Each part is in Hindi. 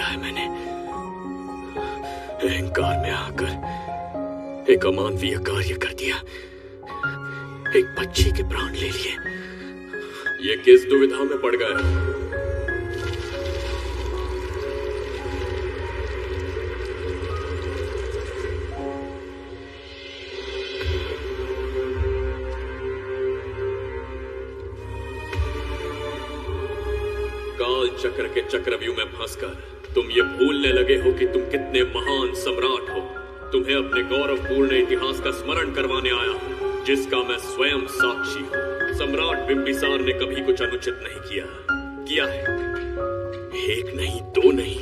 है मैंने। अहंकार में आकर एक अमानवीय कार्य कर दिया, एक बच्ची के प्राण ले लिए। ये किस दुविधा में पड़ गए? काल चक्र के चक्रव्यूह में फंसकर तुम ये भूलने लगे हो कि तुम कितने महान सम्राट हो। तुम्हें अपने गौरवपूर्ण इतिहास का स्मरण करवाने आया हूं, जिसका मैं स्वयं साक्षी हूं। सम्राट बिंबिसार ने कभी कुछ अनुचित नहीं किया है। एक नहीं, दो नहीं,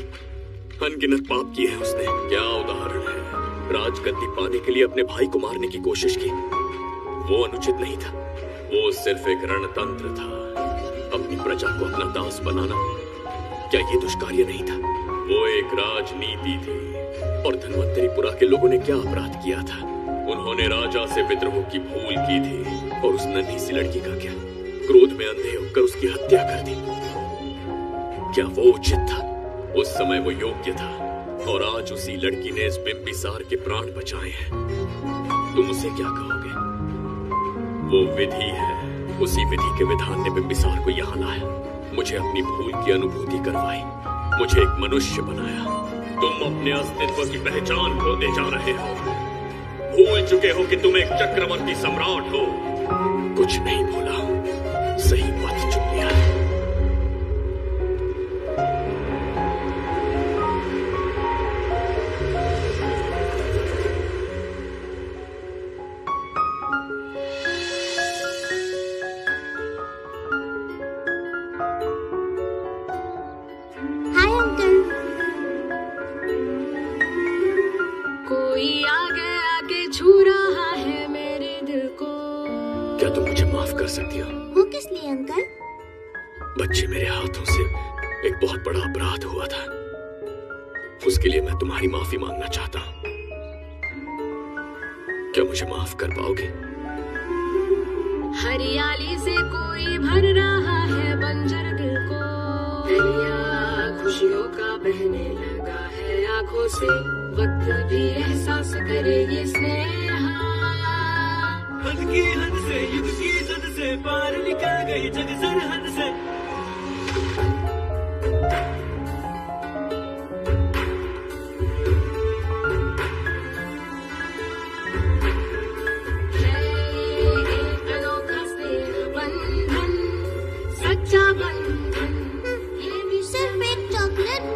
अनगिनत पाप किए हैं उसने। क्या उदाहरण है? राजगद्दी पाने के लिए अपने भाई को मारने की कोशिश की, वो अनुचित नहीं था। वो सिर्फ एक रणतंत्र था। अपनी प्रजा को अपना दास बनाना, क्या ये दुष्कार्य नहीं था? वो एक राजनीति थी। और धन्वंतरीपुरा के लोगों ने क्या अपराध किया था? उन्होंने राजा से विद्रोह की भूल की थी। और उस नन्ही सी लड़की का क्या? क्रोध में अंधे होकर उसकी हत्या कर दी। क्या वो उचित था? उस समय वो योग्य था। और आज उसी लड़की ने इस बिंबिसार के प्राण बचाए हैं। तुम उसे क्या कहोगे? वो विधि है। उसी विधि के विधान ने बिंबिसार को यहाँ लाया, मुझे अपनी भूल की अनुभूति करवाई, मुझे एक मनुष्य बनाया। तुम अपने अस्तित्व की पहचान खोते जा रहे हो। भूल चुके हो कि तुम एक चक्रवर्ती सम्राट हो। कुछ नहीं भूला, सही पथ चुन लिया है। सकती हो? वो किस लिए अंकल? बच्चे मेरे हाथों से एक बहुत बड़ा अपराध हुआ था। उसके लिए मैं तुम्हारी माफी मांगना चाहता हूँ। क्या मुझे माफ कर पाओगे? हरियाली से कोई भर रहा है बंजर दिल को। दरिया खुशियों का बहने लगा है आंखों से। वक्त भी एहसास करे ये स्नेह। हद की हद से युद्ध की जद से पार निकल गई जग सरहद से। एक अनोखा स्नेह बंधन, सच्चा बंधन, ये भी सिर्फ एक चॉकलेट।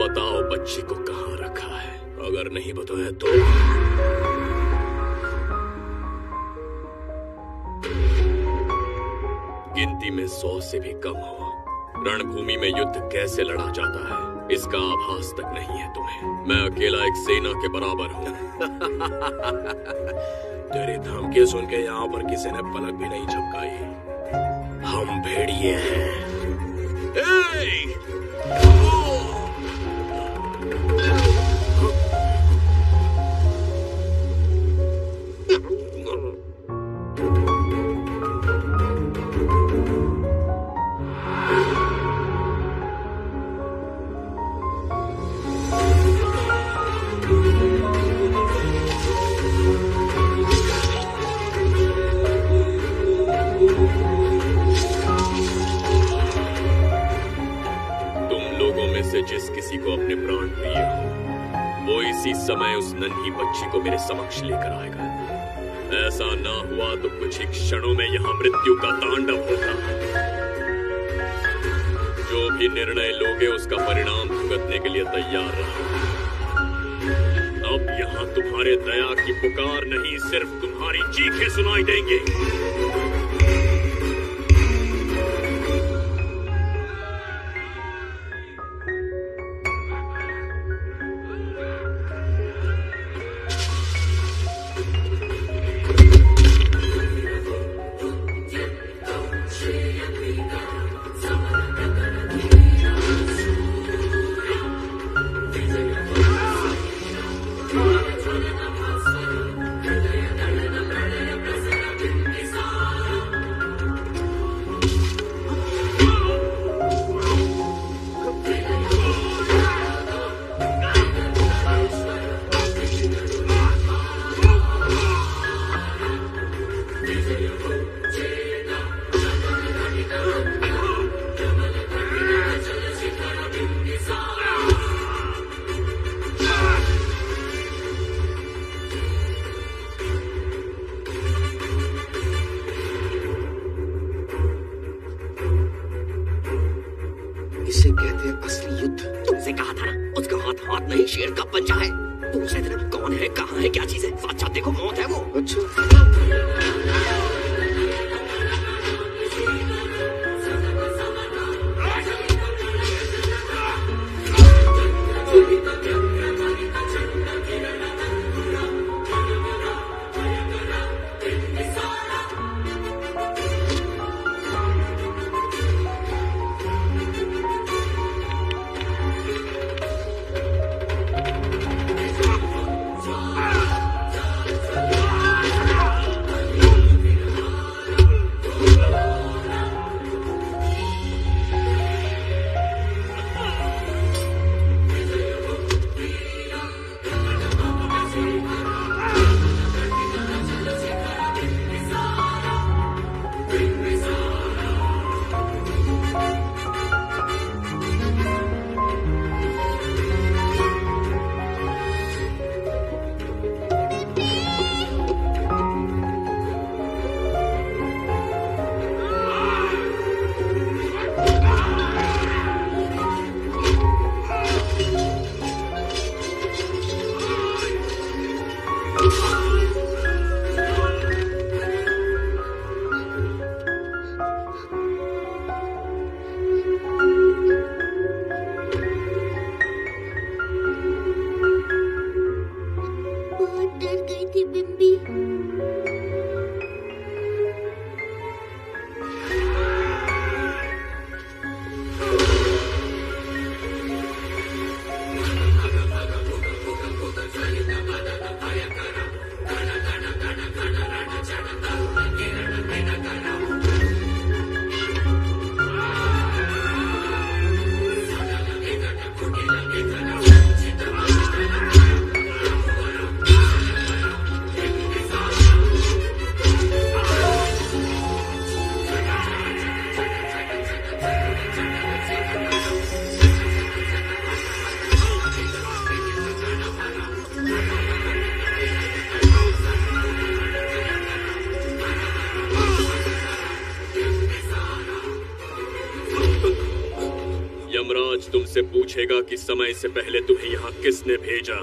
बताओ बच्ची को कहाँ रखा है। अगर नहीं बताया तो गिनती में 100 से भी कम हो। रणभूमि में युद्ध कैसे लड़ा जाता है इसका आभास तक नहीं है तुम्हें। मैं अकेला एक सेना के बराबर हूँ। तेरी धमकी सुन के यहाँ पर किसी ने पलक भी नहीं झपकाई। हम भेड़िए हैं। जिस किसी को अपने प्राण प्रिय हो वो इसी समय उस नन्ही बच्ची को मेरे समक्ष लेकर आएगा। ऐसा ना हुआ तो कुछ ही क्षणों में यहाँ मृत्यु का तांडव होगा। जो भी निर्णय लोगे उसका परिणाम भुगतने के लिए तैयार रहो। अब यहाँ तुम्हारे दया की पुकार नहीं सिर्फ तुम्हारी चीखें सुनाई देंगे। इसे कहते हैं असली युद्ध। तुमसे कहा था ना उसका हाथ हाथ नहीं शेर का पंजा है। दूसरी तरफ कौन है कहाँ है क्या चीज है साक्षात देखो मौत है वो। अच्छा यमराज तुमसे पूछेगा कि समय से पहले तुम्हें यहाँ किसने भेजा।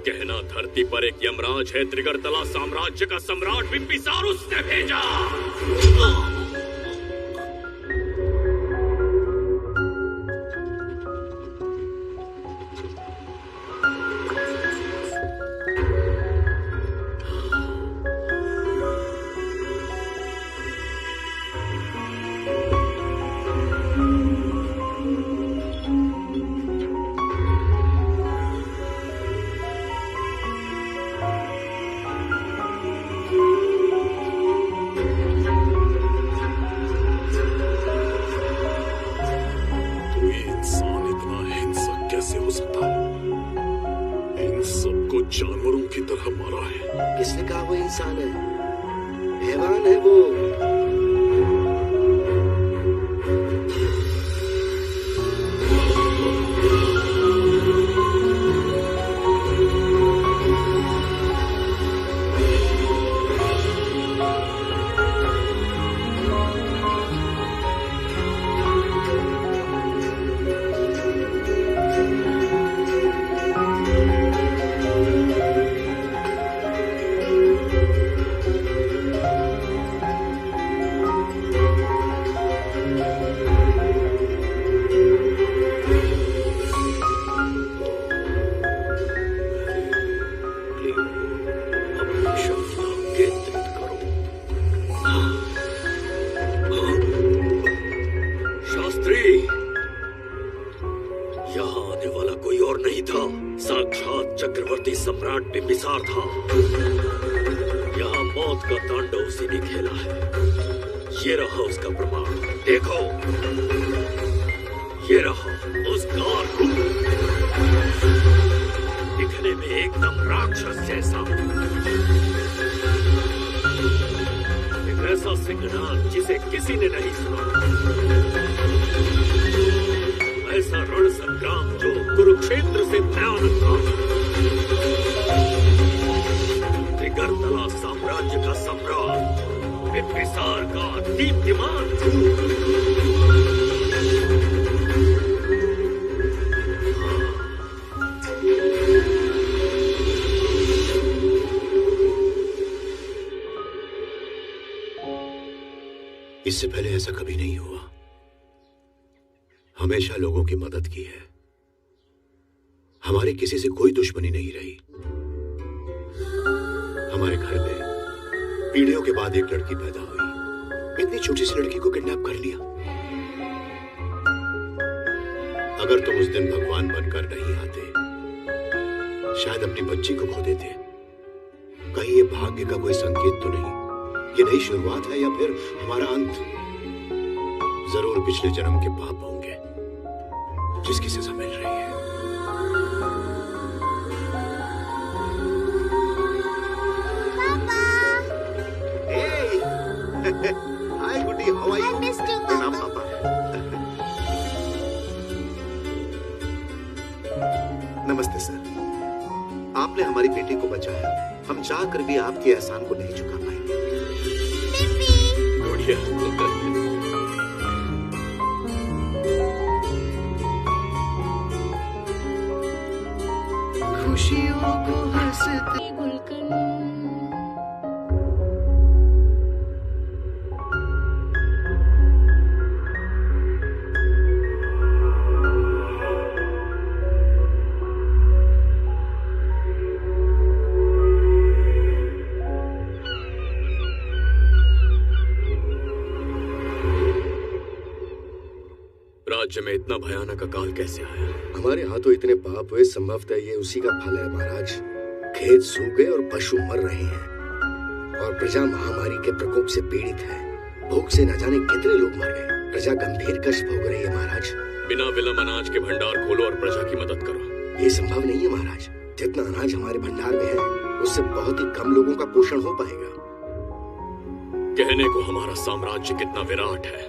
कहना धरती पर एक यमराज है, त्रिगर्तला साम्राज्य का सम्राट बिम्बिसारुस ने भेजा। जानवरों की तरह मारा है। किसने कहा वो इंसान है? हैवान है वो। साक्षात चक्रवर्ती सम्राट बिम्बिसार था। यहाँ मौत का तांडव उसी ने खेला है। ये रहा उसका प्रमाण, देखो, ये रहा उस गार को, दिखने में एकदम राक्षस जैसा, एक ऐसा सिंहनाद जिसे किसी ने नहीं सुना, ऐसा रण संग्राम जो कुरुक्षेत्र से भयानक था। त्रिगर्तला साम्राज्य का सम्राट बिम्बिसार का दीप्तिमान इससे पहले ऐसा कभी नहीं हुआ। हमेशा लोगों की मदद की है। हमारी किसी से कोई दुश्मनी नहीं रही। हमारे घर में पीढ़ियों के बाद एक लड़की पैदा हुई। इतनी छोटी सी लड़की को किडनैप कर लिया। अगर तुम उस दिन भगवान बनकर नहीं आते, शायद अपनी बच्ची को खो देते। कहीं ये भाग्य का कोई संकेत तो नहीं? ये नई शुरुआत है या फिर हमारा अंत? जरूर पिछले जन्म के पाप होंगे जिसकी सजा मिल रही है। हाय गुड्डी, हाउ आर यू? प्रणाम पापा। नमस्ते सर। आपने हमारी बेटी को बचाया। हम चाहकर भी आपके एहसान को नहीं चुका पाएंगे। बढ़िया। खुशियों को हंसते गुलकंद। राज्य में इतना भयानक अकाल कैसे आया? हमारे हाथों इतने पाप हुए, संभवतः ये उसी का फल है महाराज। खेत सूख गए और पशु मर रहे हैं और प्रजा महामारी के प्रकोप से पीड़ित है। भूख से न जाने कितने लोग मर गए। प्रजा गंभीर कष्ट भोग रही है महाराज। बिना विलंब अनाज के भंडार खोलो और प्रजा की मदद करो। ये संभव नहीं है महाराज। जितना अनाज हमारे भंडार में है, उससे बहुत ही कम लोगों का पोषण हो पाएगा। कहने को हमारा साम्राज्य कितना विराट है,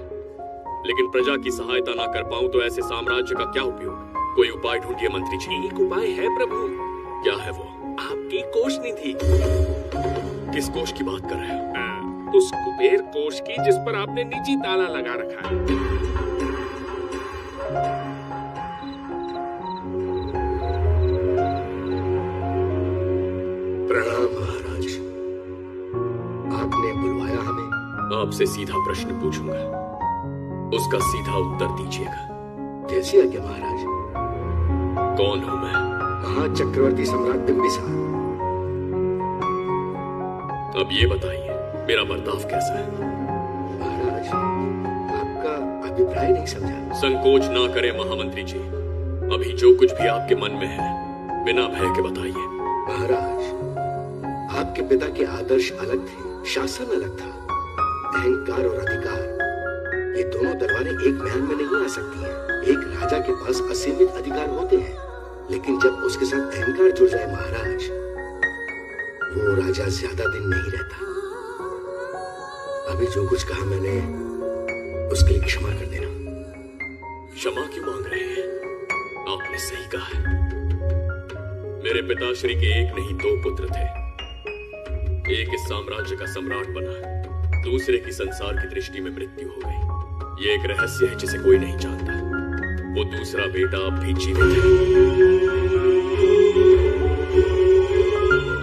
लेकिन प्रजा की सहायता ना कर पाऊं तो ऐसे साम्राज्य का क्या उपयोग? कोई उपाय ढूंढिए मंत्री जी। एक उपाय है प्रभु। क्या है वो? आपकी कोष निधि। किस कोष की बात कर रहे हो? उस कुबेर कोष की जिस पर आपने निजी ताला लगा रखा है। आपसे सीधा प्रश्न पूछूंगा, उसका सीधा उत्तर दीजिएगा। जैसी आज्ञा महाराज। कौन हूं मैं? महाचक्रवर्ती सम्राट बिंबिसार। अब ये बताइए, मेरा बर्ताव कैसा है? महाराज, आपका अभिप्राय नहीं समझा। संकोच ना करें महामंत्री जी, अभी जो कुछ भी आपके मन में है बिना भय के बताइए। महाराज, आपके पिता के आदर्श अलग थे, शासन अलग था। अहंकार और अधिकार, ये दोनों तलवारें एक महल में नहीं आ सकती हैं। एक राजा के पास असीमित अधिकार होते हैं, लेकिन जब उसके साथ अहंकार जुड़ जाए महाराज, वो राजा ज्यादा दिन नहीं रहता। अभी जो कुछ कहा मैंने, उसके लिए क्षमा कर देना। क्षमा क्यों मांग रहे हैं? आपने सही कहा है। मेरे पिताश्री के एक नहीं दो पुत्र थे। एक इस साम्राज्य का सम्राट बना, दूसरे की संसार की दृष्टि में मृत्यु हो गई। ये एक रहस्य है जिसे कोई नहीं जानता। वो दूसरा बेटा अब भी जीवित है।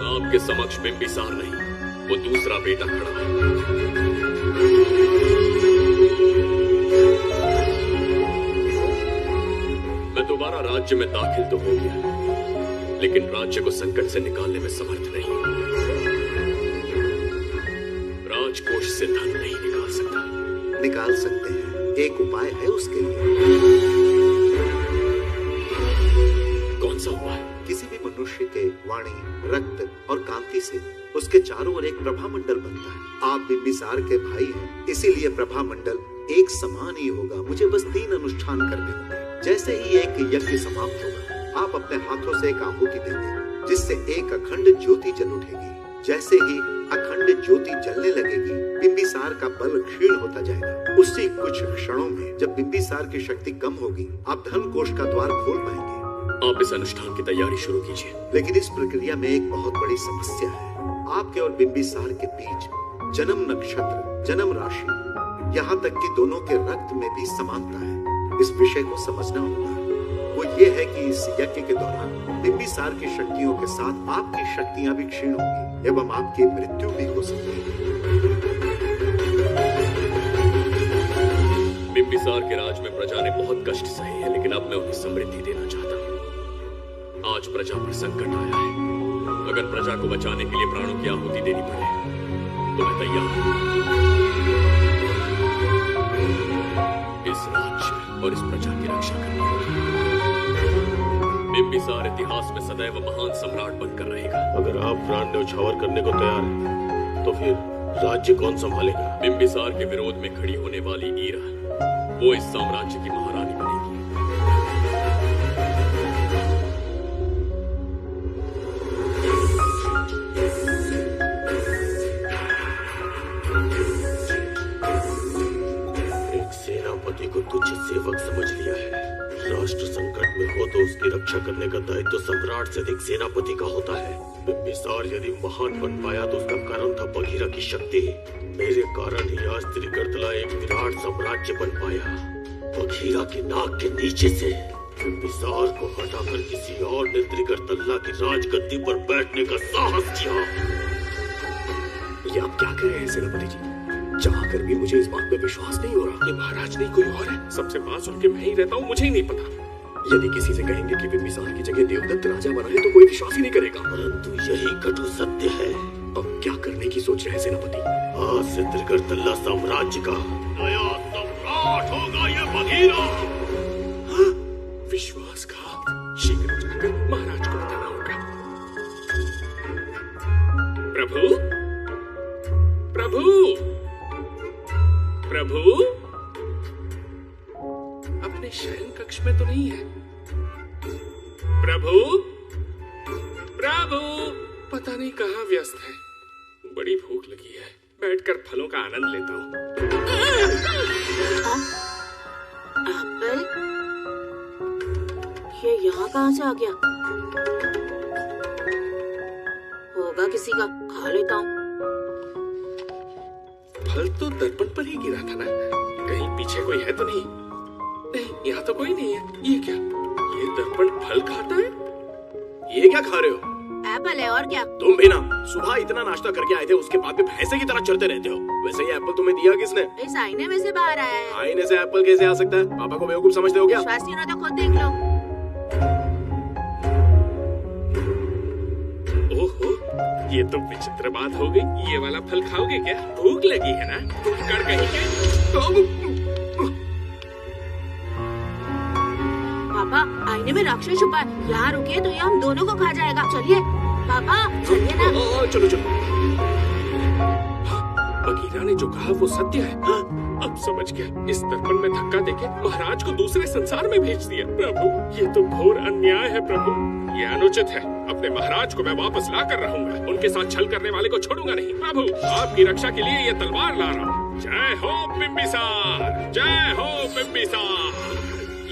आपके समक्ष बिंबिसार नहीं, वो दूसरा बेटा खड़ा है। मैं दोबारा राज्य में दाखिल तो हो गया, लेकिन राज्य को संकट से निकालने में समर्थ नहीं। राजकोष से धन नहीं निकाल सकता। निकाल सकते हैं, एक उपाय है उसके लिए। कौन सा उपाय? किसी भी मनुष्य के वाणी, रक्त और कांति से उसके चारों ओर एक प्रभामंडल बनता है। आप बिंबिसार के भाई हैं, इसीलिए प्रभामंडल एक समान ही होगा। मुझे बस 3 अनुष्ठान करने होंगे। जैसे ही एक यज्ञ समाप्त होगा, आप अपने हाथों से एक आहुति देंगे, जिससे एक अखंड ज्योति जल उठेगी। जैसे ही अखंड ज्योति जलने लगेगी, बिंबिसार का बल क्षीण होता जाएगा। उसी कुछ क्षणों में जब बिंबिसार की शक्ति कम होगी, आप धन कोष का द्वार खोल पाएंगे। आप इस अनुष्ठान की तैयारी शुरू कीजिए। लेकिन इस प्रक्रिया में एक बहुत बड़ी समस्या है। आपके और बिंबिसार के बीच जन्म नक्षत्र, जन्म राशि, यहाँ तक कि दोनों के रक्त में भी समानता है। इस विषय को समझना होगा। वो ये है कि इस यज्ञ के दौरान बिंबिसार की शक्तियों के साथ आपकी शक्तियां भी क्षीण होंगी एवं आपकी मृत्यु भी हो सकती है। बिंबिसार के राज में प्रजा ने बहुत कष्ट सहे हैं, लेकिन अब मैं उन्हें समृद्धि देना चाहता हूँ। आज प्रजा पर संकट आया है। अगर प्रजा को बचाने के लिए प्राणों की आहुति देनी पड़े तो मैं तैयार हूँ। इस राज्य और इस प्रजा की रक्षा करनी होगी। बिंबिसार इतिहास में सदैव महान सम्राट बनकर रहेगा। अगर आप प्राण न्यौछावर करने को तैयार हैं, तो फिर राज्य कौन संभालेगा? बिंबिसार के विरोध में खड़ी होने वाली ईरा, वो इस साम्राज्य की महारानी बनेगी। एक सेनापति को तुच्छ सेवक समझ लिया है। राष्ट्र संकट में हो तो उसकी रक्षा करने का दायित्व सम्राट से अधिक सेनापति का होता है। बिंबिसार यदि महान बन पाया तो उसका कारण था बघीरा की शक्ति। मेरे कारण ही आज त्रिगर्तला एक विराट साम्राज्य बन पाया। बघीरा की नाक के नीचे से बिंबिसार को हटाकर किसी और ने त्रिगर्तला की राजगद्दी पर बैठने का साहस किया। ये आप क्या कह रहे हैं सेनापति जी? चाहकर भी मुझे इस बात पे विश्वास नहीं हो रहा। ये महाराज नहीं कोई और है। सबसे पास उनके मैं ही रहता हूँ, मुझे ही नहीं पता। यदि किसी से कहेंगे कि बिंबिसार की जगह देवदत्त राजा बना है तो कोई विश्वास ही नहीं करेगा। परंतु यही कटु सत्य है। अब क्या करने की सोच रहे हैं सेनापति? आज से त्रिगर्तला साम्राज्य का नया सम्राट होगा ये बघीरा। विश्वासघात शीघ्र जाकर महाराज को बताना होगा। प्रभु, प्रभु, प्रभु, अपने शयन कक्ष में तो नहीं है? प्रभु, प्रभु, पता नहीं कहाँ व्यस्त है। बड़ी भूख लगी है, बैठकर फलों का आनंद लेता हूँ। एप्पल? ये यहाँ कहाँ से आ गया? होगा किसी का, खा लेता हूँ। फल तो दर्पण पर ही गिरा था ना, कहीं पीछे कोई है तो नहीं? नहीं, यहाँ तो कोई नहीं है। ये क्या? ये दर्पण फल खाता है? ये क्या खा रहे हो? एप्पल है और क्या? तुम भी ना सुबह इतना नाश्ता करके आए थे, उसके बाद भी भैंसे की तरह चलते रहते हो। वैसे ये एप्पल तुम्हें दिया किसने? इस आईने में से बाहर आया है। आईने से एप्पल कैसे आ सकता है? पापा को बेवकूफ समझते हो क्या? विश्वास नहीं हो तो खुद देख लो। ओहो, ये तो विचित्र बात हो गई। ये वाला फल खाओगे क्या? भूख लगी है ना? कर कहीं के? पापा, आईने में राक्षस छुपा है। यहाँ रुकिए तो ये हम दोनों को खा जाएगा। चलिए पापा, चलिए ना। चलो चलो। बगीरा ने जो कहा वो सत्य है। अब समझ गया। इस दर्पण में धक्का देके महाराज को दूसरे संसार में भेज दिया। प्रभु, ये तो घोर अन्याय है प्रभु। ये अनुचित है। अपने महाराज को मैं वापस ला कर रहूंगा। उनके साथ छल करने वाले को छोड़ूंगा नहीं। प्रभु, आपकी रक्षा के लिए ये तलवार ला रहा हूँ। जय हो बिम्बिसार, जय हो बिम्बिसार।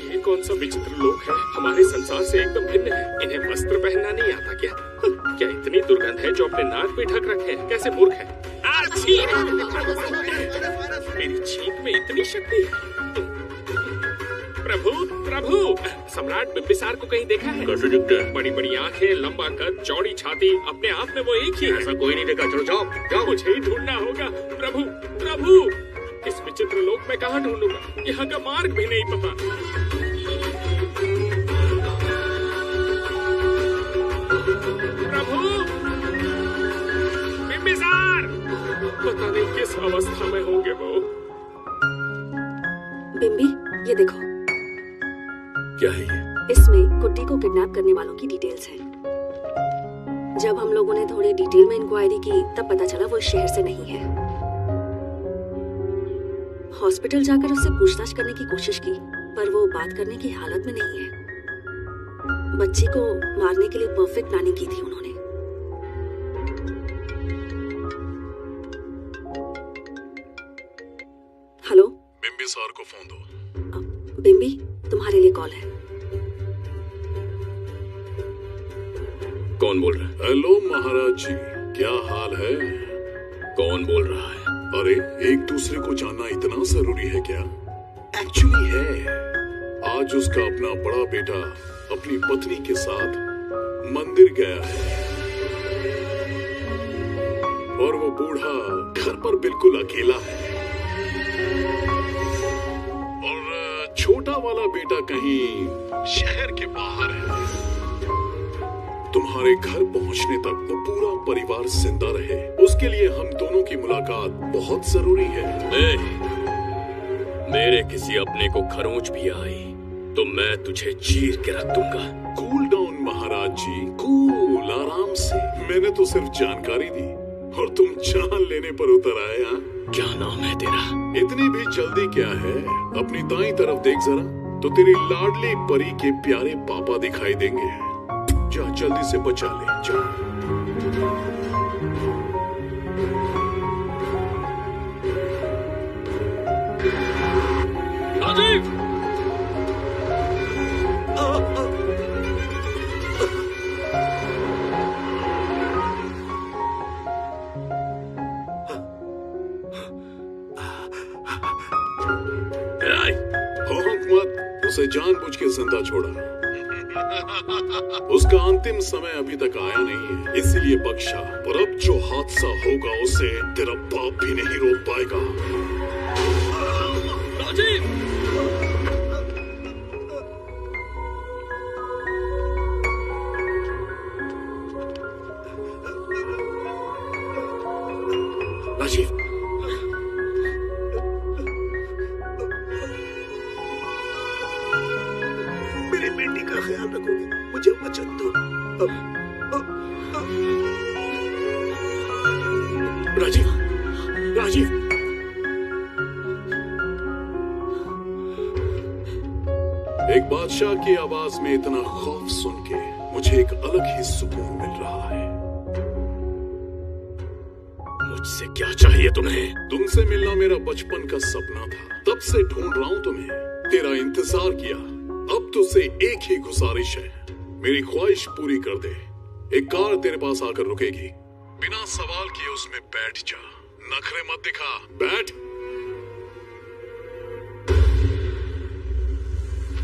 ये कौन सा विचित्र लोग है? हमारे संसार से एकदम भिन्न है। इन्हें वस्त्र पहनना नहीं आता क्या? क्या इतनी दुर्गंध है जो अपने नाक पे ढक रखे हैं? कैसे मूर्ख है? मेरी छींक में इतनी शक्ति है। प्रभु, प्रभु, सम्राट बिम्बिसार को कहीं देखा है? कैसे दिखते हैं? बड़ी बड़ी आंखें, लंबा कद, चौड़ी छाती, अपने आप में वो एक ही है। ऐसा कोई नहीं देखा। चलो जाओ जाओ। मुझे ही ढूंढना होगा। प्रभु, प्रभु, इस विचित्र लोक में कहाँ ढूंढूंगा? यहाँ का मार्ग भी नहीं पता। प्रभु, बिम्बिसार, पता नहीं किस अवस्था में होंगे वो। बिम्बी, ये देखो। क्या है ये? इसमें कुट्टी को किडनैप करने वालों की डिटेल्स हैं। जब हम लोगों ने थोड़ी डिटेल में इंक्वायरी की तब पता चला वो इस शहर से नहीं है। हॉस्पिटल जाकर उससे पूछताछ करने की कोशिश की पर वो बात करने की हालत में नहीं है। बच्ची को मारने के लिए परफेक्ट प्लानिंग की थी उन्होंने। हेलो, बिम्बिसार को फोन दो। बिम्बी, तुम्हारे लिए कॉल है। कौन बोल रहा है? हेलो महाराज जी, क्या हाल है? कौन बोल रहा है? अरे, एक दूसरे को जानना इतना जरूरी है क्या? एक्चुअली है। आज उसका अपना बड़ा बेटा अपनी पत्नी के साथ मंदिर गया है और वो बूढ़ा घर पर बिल्कुल अकेला है और छोटा वाला बेटा कहीं शहर के बाहर है। तुम्हारे घर पहुंचने तक वो पूरा परिवार जिंदा रहे, उसके लिए हम दोनों की मुलाकात बहुत जरूरी है। मेरे किसी अपने को खरोंच भी आई तो मैं तुझे चीर के रख दूंगा। कूल डाउन महाराज जी, कूल, आराम से। मैंने तो सिर्फ जानकारी दी और तुम जान लेने पर उतर आए। हाँ, क्या नाम है तेरा? इतनी भी जल्दी क्या है? अपनी दाईं तरफ देख जरा तो तेरी लाडली परी के प्यारे पापा दिखाई देंगे। जा, जल्दी से बचा ले, जा। राजीव! भौंक मत, उसे जानबूझ के जिंदा छोड़ा। उसका अंतिम समय अभी तक आया नहीं है, इसीलिए बख्शा। पर अब जो हादसा होगा उसे तेरा बाप भी नहीं रोक पाएगा। राजीव! राजीव, मेरी बेटी का ख्याल रखोगे, मुझे वचन दो। राजीव, राजीव, एक बादशाह की आवाज में इतना खौफ सुन के मुझे एक अलग ही सुकून मिल रहा है। मुझसे क्या चाहिए तुम्हें? तुमसे मिलना मेरा बचपन का सपना था, तब से ढूंढ रहा हूं तुम्हें, तेरा इंतजार किया। अब तुझसे एक ही गुजारिश है, मेरी ख्वाहिश पूरी कर दे। एक कार तेरे पास आकर रुकेगी, बिना सवाल किए उसमें बैठ जा, नखरे मत दिखा, बैठ।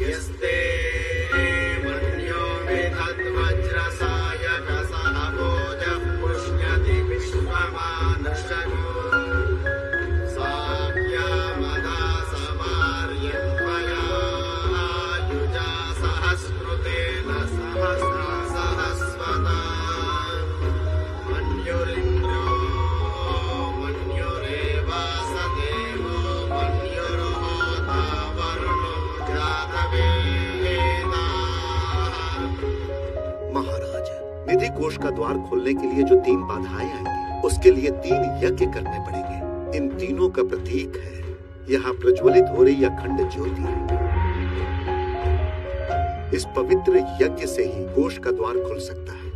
यस्ते मन्यो विधत् वज्रसायकसः निधि कोष का द्वार खोलने के लिए जो 3 बाधाएं आएंगी, उसके लिए 3 यज्ञ करने पड़ेंगे। इन तीनों का प्रतीक है यहाँ प्रज्वलित हो रही अखंड ज्योति। इस पवित्र यज्ञ से ही कोष का द्वार खुल सकता है।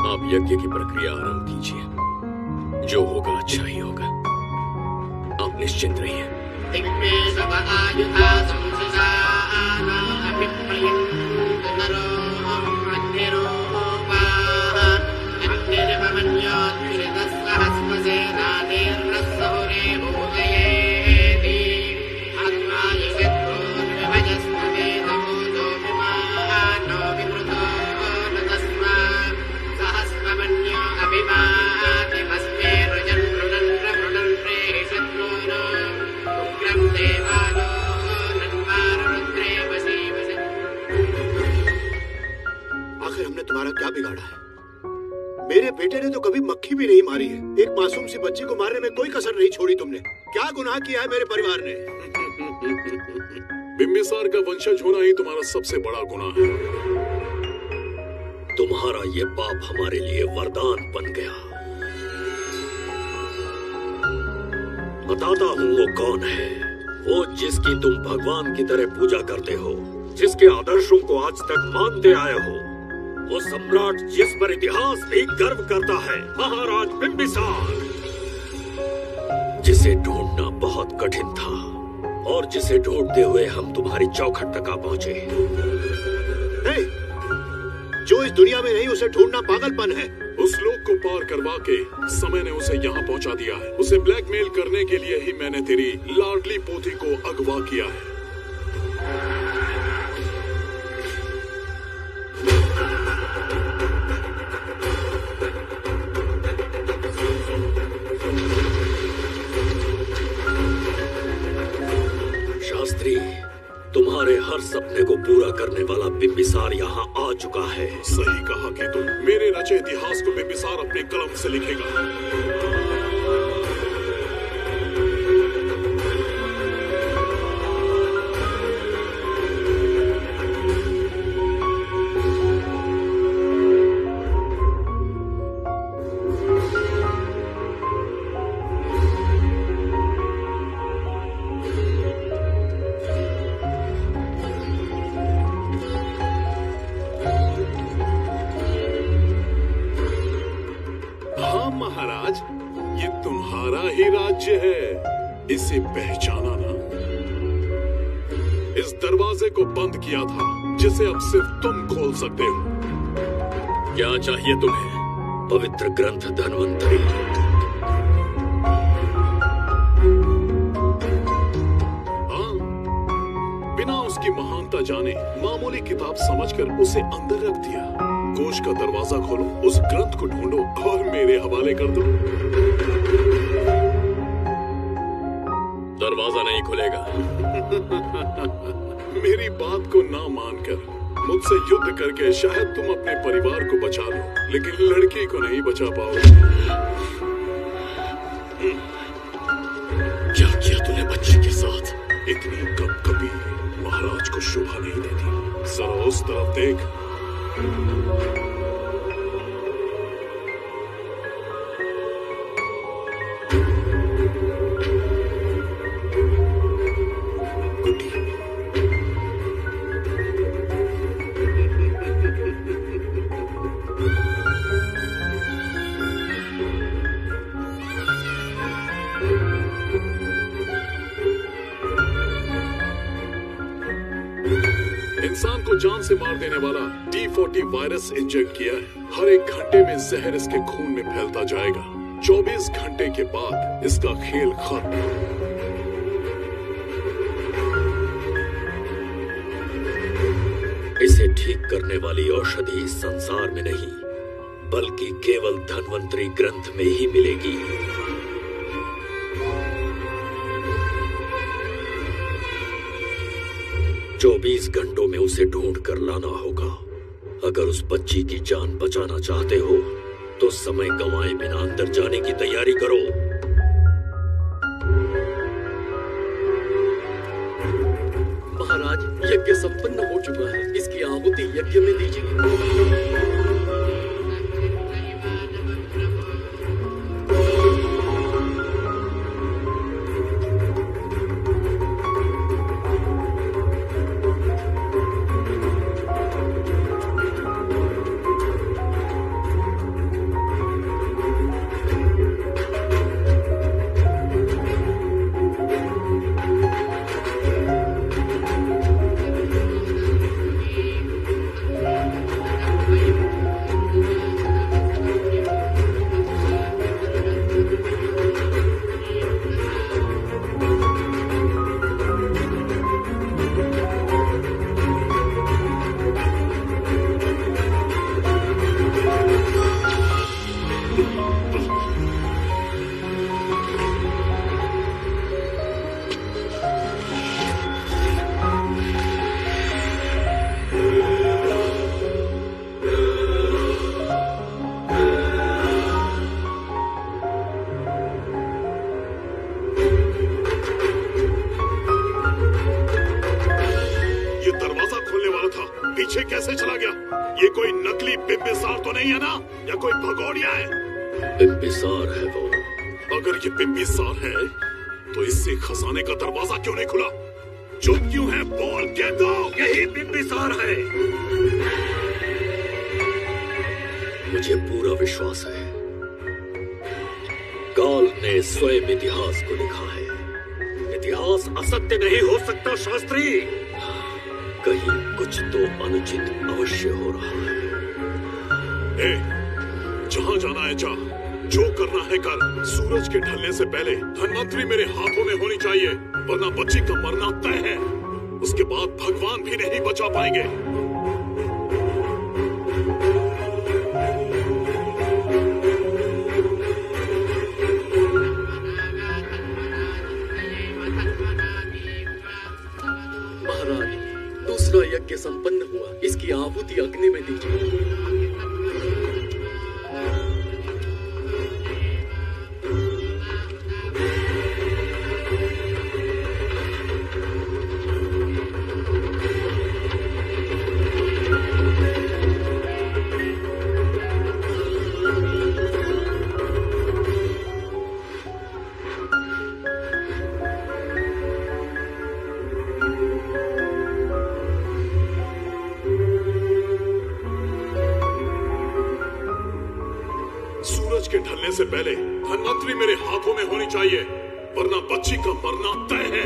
आप यज्ञ की प्रक्रिया आरंभ कीजिए। जो होगा अच्छा ही होगा। आप निश्चिंत रहिए। तुम्हारा क्या बिगाड़ा है? मेरे बेटे ने तो कभी मक्खी भी नहीं मारी है। एक मासूम सी बच्ची को मारने में कोई कसर नहीं छोड़ी तुमने। क्या गुनाह किया है मेरे परिवार ने? बिंबिसार का वंशज होना ही तुम्हारा सबसे बड़ा गुनाह है। तुम्हारा ये पाप हमारे लिए वरदान बन गया। बताता हूँ वो कौन है। वो जिसकी तुम भगवान की तरह पूजा करते हो, जिसके आदर्शों को आज तक मानते आए हो, वो सम्राट जिस पर इतिहास भी गर्व करता है, महाराज बिंबिसार, जिसे ढूंढना बहुत कठिन था और जिसे ढूंढते हुए हम तुम्हारी चौखट तक आ पहुंचे। जो इस दुनिया में नहीं, उसे ढूंढना पागलपन है। उस लोक को पार करवा के समय ने उसे यहाँ पहुँचा दिया है। उसे ब्लैकमेल करने के लिए ही मैंने तेरी लाडली पोती को अगवा किया है। तुम्हारे हर सपने को पूरा करने वाला बिंबिसार यहाँ आ चुका है। सही कहा कि तुम। मेरे रचे इतिहास को बिंबिसार अपने कलम से लिखेगा। इसे पहचाना ना। इस दरवाजे को बंद किया था जिसे अब सिर्फ तुम खोल सकते हो। क्या चाहिए तुम्हें? पवित्र ग्रंथ धन्वंतरी। हाँ, बिना उसकी महानता जाने मामूली किताब समझकर उसे अंदर रख दिया। कोष का दरवाजा खोलो, उस ग्रंथ को ढूंढो और मेरे हवाले कर दो। दरवाजा नहीं खुलेगा। मेरी बात को ना मानकर मुझसे युद्ध करके शायद तुम अपने परिवार को बचा लो, लेकिन लड़की को नहीं बचा पाओगे। क्या किया तूने बच्ची के साथ? इतनी कभी महाराज को शोभा नहीं देती। जरा उस तरफ देख। इंसान को जान से मार देने वाला D40 वायरस इंजेक्ट किया है। हर एक घंटे में जहर इसके खून में फैलता जाएगा। 24 घंटे के बाद इसका खेल खत्म। इसे ठीक करने वाली औषधि इस संसार में नहीं, बल्कि केवल धन्वंतरी ग्रंथ में ही मिलेगी। 24 घंटों में उसे ढूंढ कर लाना होगा। अगर उस बच्ची की जान बचाना चाहते हो तो समय गंवाए बिना अंदर जाने की तैयारी करो। महाराज, यज्ञ संपन्न हो चुका है। इसकी आहुति यज्ञ में दीजिए। पीछे कैसे चला गया? ये कोई नकली बिम्बिसार तो नहीं है ना, या कोई भगोड़िया है? बिम्बिसार है वो। अगर ये बिम्बिसार है तो इससे खजाने का दरवाजा क्यों नहीं खुला? चुप क्यों है? बोल के दो। यही बिम्बिसार है। मुझे पूरा विश्वास है काल ने स्वयं इतिहास को लिखा है। इतिहास असत्य नहीं हो सकता शास्त्री। कहीं कुछ तो अनुचित अवश्य हो रहा है। जहां जाना है जा, जो करना है कर। सूरज के ढलने से पहले धनवंतरी मेरे हाथों में होनी चाहिए, वरना बच्ची का मरना तय है। उसके बाद भगवान भी नहीं बचा पाएंगे। महाराज, दूसरा यज्ञ संपन्न हुआ। इसकी आहुति अग्नि में दीजिए। सूरज के ढलने से पहले धनवंतरी मेरे हाथों में होनी चाहिए, वरना बच्ची का मरना तय है।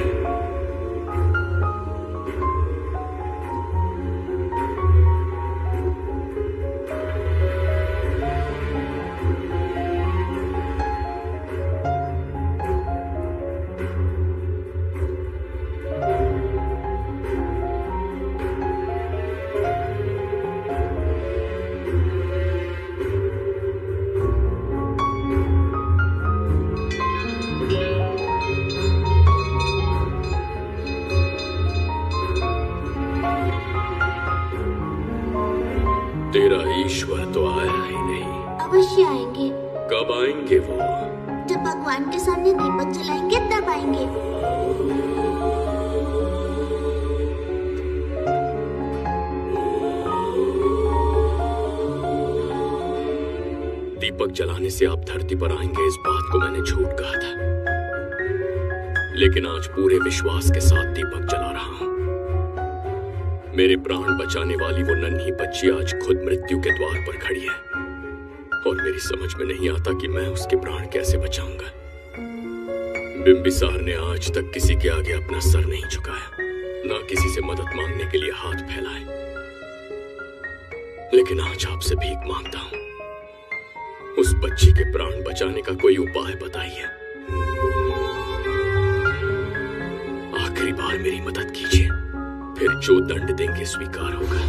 तेरा ईश्वर तो आया ही नहीं। अवश्य आएंगे। कब आएंगे वो? जब भगवान के सामने दीपक जलाएंगे तब आएंगे। दीपक जलाने से आप धरती पर आएंगे, इस बात को मैंने झूठ कहा था, लेकिन आज पूरे विश्वास के साथ दीपक जला रहा हूं। मेरे प्राण बचाने वाली वो नन्ही बच्ची आज खुद मृत्यु के द्वार पर खड़ी है, और मेरी समझ में नहीं आता कि मैं उसके प्राण कैसे बचाऊंगा। बिम्बिसार ने आज तक किसी के आगे अपना सर नहीं झुकाया, ना किसी से मदद मांगने के लिए हाथ फैलाए, लेकिन आज आपसे भीख मांगता हूं। उस बच्ची के प्राण बचाने का कोई उपाय बताइए। आखिरी बार मेरी मदद कीजिए, फिर जो दंड देंगे स्वीकार होगा।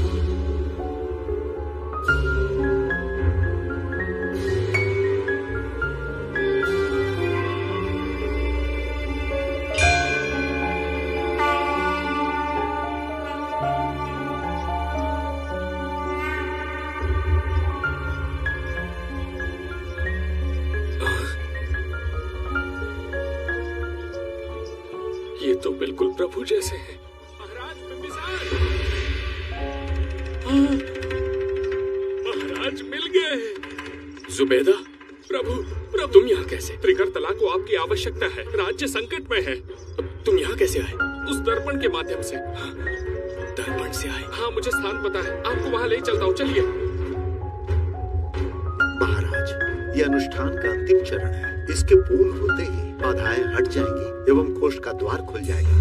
ये तो बिल्कुल प्रभु जैसे हैं। महाराज मिल गए। जुबैदा, प्रभु तुम यहाँ कैसे? त्रिकर्तला को आपकी आवश्यकता है, राज्य संकट में है। तुम यहाँ कैसे आए? उस दर्पण के माध्यम से। दर्पण से आए? हाँ, मुझे स्थान पता है, आपको वहाँ ले चलता हूँ, चलिए। महाराज, ये अनुष्ठान का अंतिम चरण है। इसके पूर्ण होते ही बाधाएं हट जाएंगी एवं कोष का द्वार खुल जाएगा।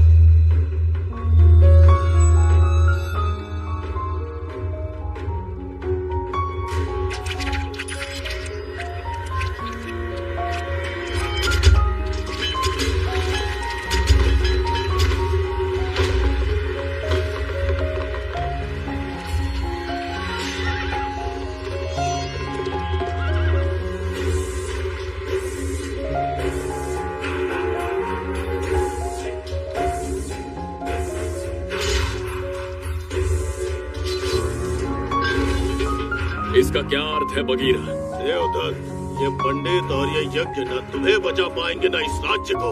इसका क्या अर्थ है बगीरा? देवदत्त, ये पंडित और ये यज्ञ न तुम्हें बचा पाएंगे न इस राज्य को।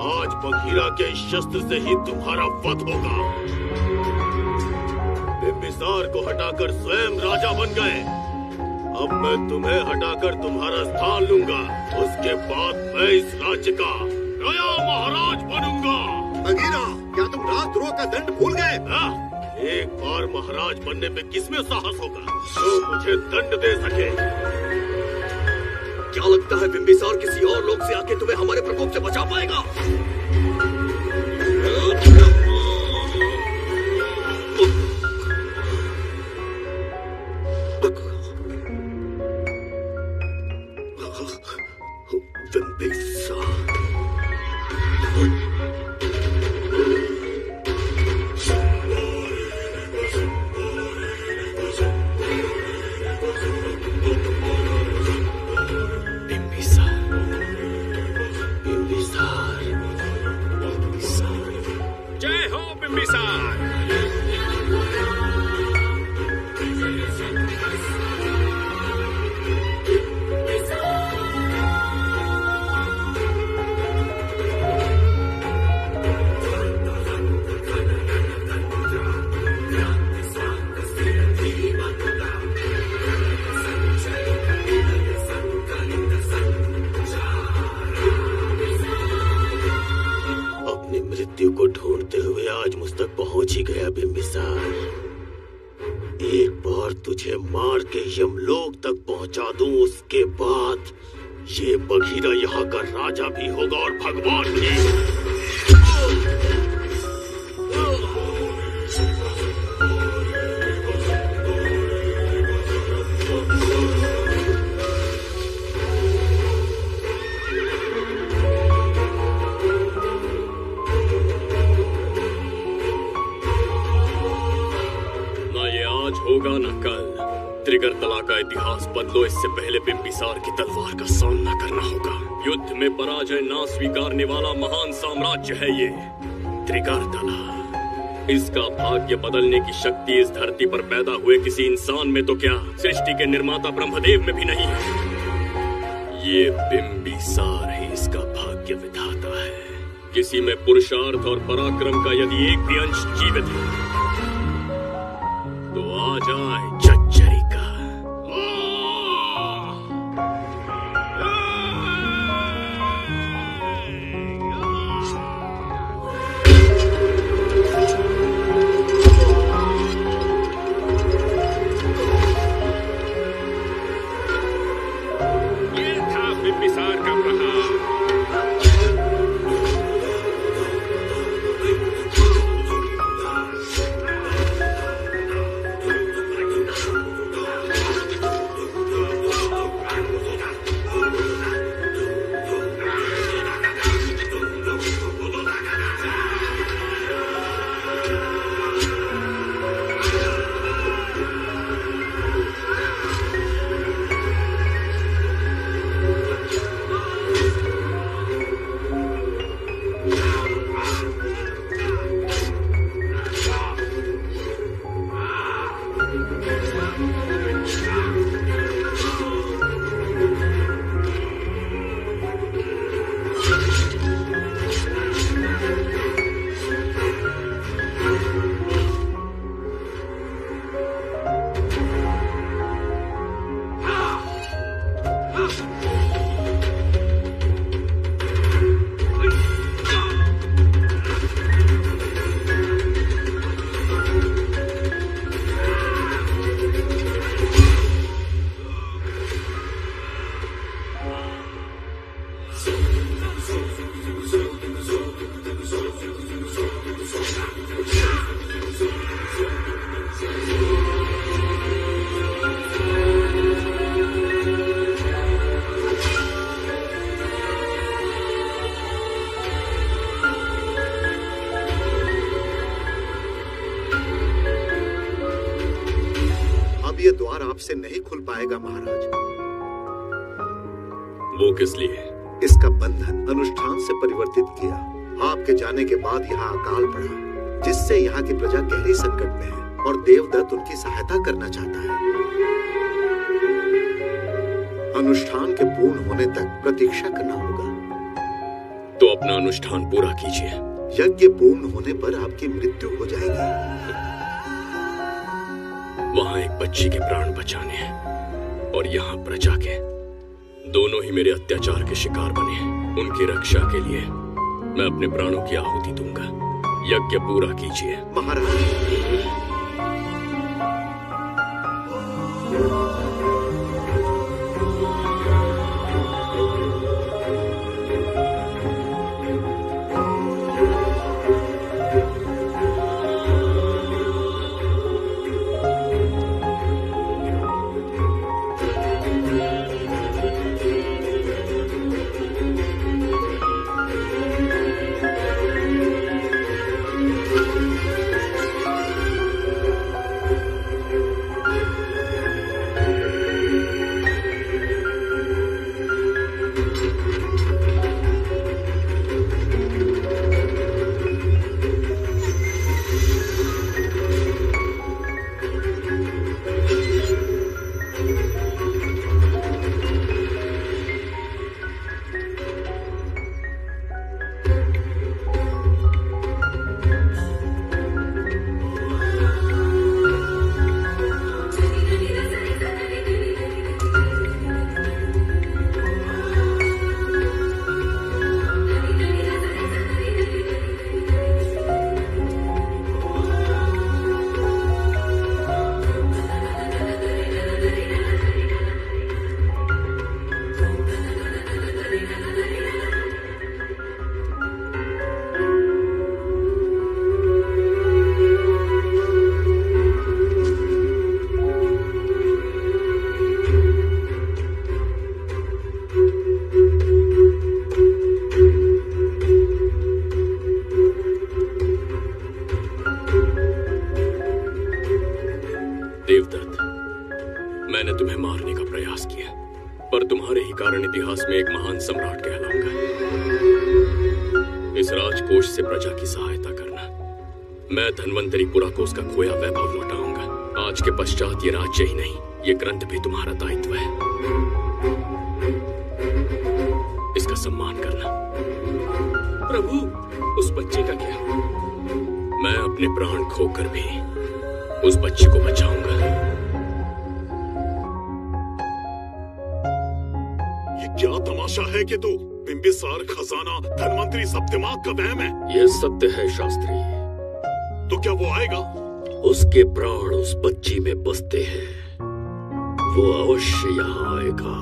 आज बगीरा के शस्त्र से ही तुम्हारा वध होगा। बिम्बिसार को हटाकर स्वयं राजा बन गए। अब मैं तुम्हें हटाकर तुम्हारा स्थान लूंगा। उसके बाद मैं इस राज्य का नया महाराज बनूंगा। बगीरा, क्या तुम राजद्रोह का दंड भूल गए? एक बार महाराज बनने पे किसमें साहस होगा जो मुझे दंड दे सके? क्या लगता है बिम्बिसार किसी और लोग से आके तुम्हें हमारे प्रकोप से बचा पाएगा? यमलोक तक पहुंचा दूं, उसके बाद ये बघीरा यहाँ का राजा भी होगा और भगवान भी। ना ये आज होगा ना कल। त्रिगर्तला का इतिहास बदलो, इससे पहले बिम्बिसार की तलवार का सामना करना होगा। युद्ध में पराजय ना स्वीकारने वाला महान साम्राज्य है ये त्रिगर्तला। इसका भाग्य बदलने की शक्ति इस धरती पर पैदा हुए किसी इंसान में तो क्या, सृष्टि के निर्माता ब्रह्मदेव में भी नहीं है। ये बिम्बिसार ही इसका भाग्य विधाता है। किसी में पुरुषार्थ और पराक्रम का यदि एक भी अंश जीवित है तो आ जाए ये द्वार आपसे नहीं खुल पाएगा महाराज। वो किस लिए? इसका बंधन अनुष्ठान से परिवर्तित किया। आपके जाने के बाद यहाँ अकाल पड़ा, जिससे यहाँ की प्रजा गहरी संकट में है और देवदत्त उनकी सहायता करना चाहता है। अनुष्ठान के पूर्ण होने तक प्रतीक्षा करना होगा। तो अपना अनुष्ठान पूरा कीजिए। यज्ञ पूर्ण होने पर आपकी मृत्यु हो जाएगी। बच्ची के प्राण बचाने हैं और यहाँ प्रजा के दोनों ही मेरे अत्याचार के शिकार बने हैं। उनकी रक्षा के लिए मैं अपने प्राणों की आहुति दूंगा। यज्ञ पूरा कीजिए। महाराज, मैंने तुम्हें मारने का प्रयास किया, पर तुम्हारे ही कारण इतिहास में एक महान सम्राट कहलाऊंगा। इस राजकोष से प्रजा की सहायता करना। मैं धन्वंतरी पुरा को उसका खोया वैभव लौटाऊंगा। आज के पश्चात ये राज्य ही नहीं, ये ग्रंथ भी तुम्हारा दायित्व है। इसका सम्मान करना। प्रभु, उस बच्चे का क्या? मैं अपने प्राण खोकर भी उस बच्चे को बचाऊंगा। ये क्या तमाशा है कि तू बिंबिसार खजाना धन्वंतरी सब दिमाग का वहम है? यह सत्य है शास्त्री। तो क्या वो आएगा? उसके प्राण उस बच्ची में बसते हैं, वो अवश्य यहाँ आएगा।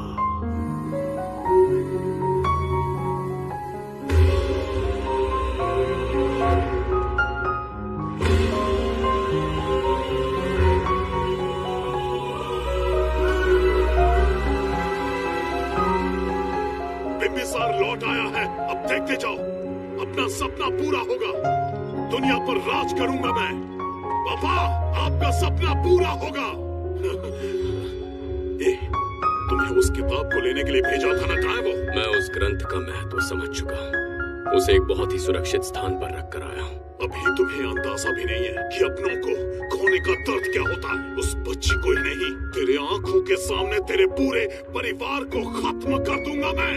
बिंबिसार लौट आया है, अब देखते जाओ, अपना सपना पूरा होगा। दुनिया पर राज करूंगा मैं। पापा, आपका सपना पूरा होगा। तुम्हें उस किताब को लेने के लिए भेजा था ना, कहाँ है वो? मैं उस ग्रंथ का महत्व समझ चुका हूँ। उसे एक बहुत ही सुरक्षित स्थान पर रख कर आया हूँ। अभी तुम्हें अंदाजा भी नहीं है कि अपनों को खोने का दर्द क्या होता है। उस बच्ची को ही नहीं, तेरे आंखों के सामने तेरे पूरे परिवार को खत्म कर दूंगा मैं।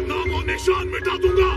नामो निशान मिटा दूंगा।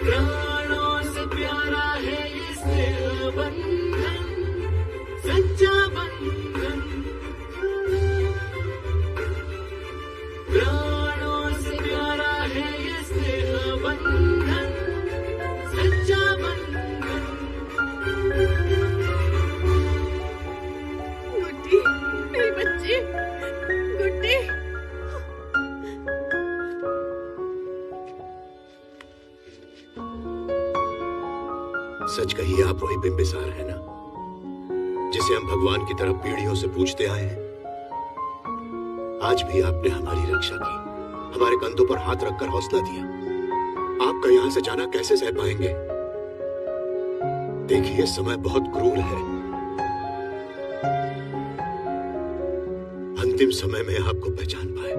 प्राणों से प्यारा है ये स्नेह बंधन, सच्चा बंधन। प्राणों से प्यारा है ये स्नेह बंधन, सच्चा बंधन। गुड्डी, मेरी बच्ची, गुड्डी। सच कहिए, आप वही बिंबिसार है ना, जिसे हम भगवान की तरफ पीढ़ियों से पूछते आए हैं। आज भी आपने हमारी रक्षा की, हमारे कंधों पर हाथ रखकर हौसला दिया। आपका यहां से जाना कैसे सह पाएंगे? देखिए, समय बहुत क्रूर है। अंतिम समय में आपको पहचान पाए।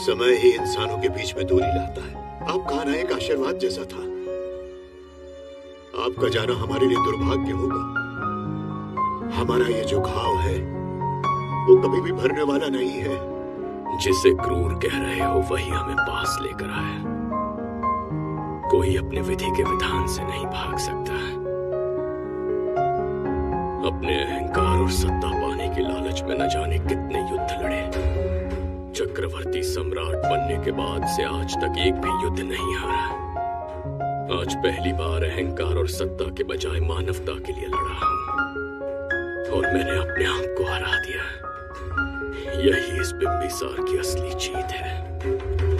समय ही इंसानों के बीच में दूरी लाता है। आपका आना एक आशीर्वाद जैसा था। आपका जाना हमारे लिए दुर्भाग्य होगा। हमारा ये जो घाव है वो कभी भी भरने वाला नहीं है। जिसे क्रूर कह रहे हो वही हमें पास लेकर आया। कोई अपने विधि के विधान से नहीं भाग सकता। अपने अहंकार और सत्ता पाने के लालच में न जाने कितने युद्ध लड़े। चक्रवर्ती सम्राट बनने के बाद से आज तक एक भी युद्ध नहीं हारा। आज पहली बार अहंकार और सत्ता के बजाय मानवता के लिए लड़ा हूं, और मैंने अपने आप को हरा दिया। यही इस बिंबिसार की असली जीत है।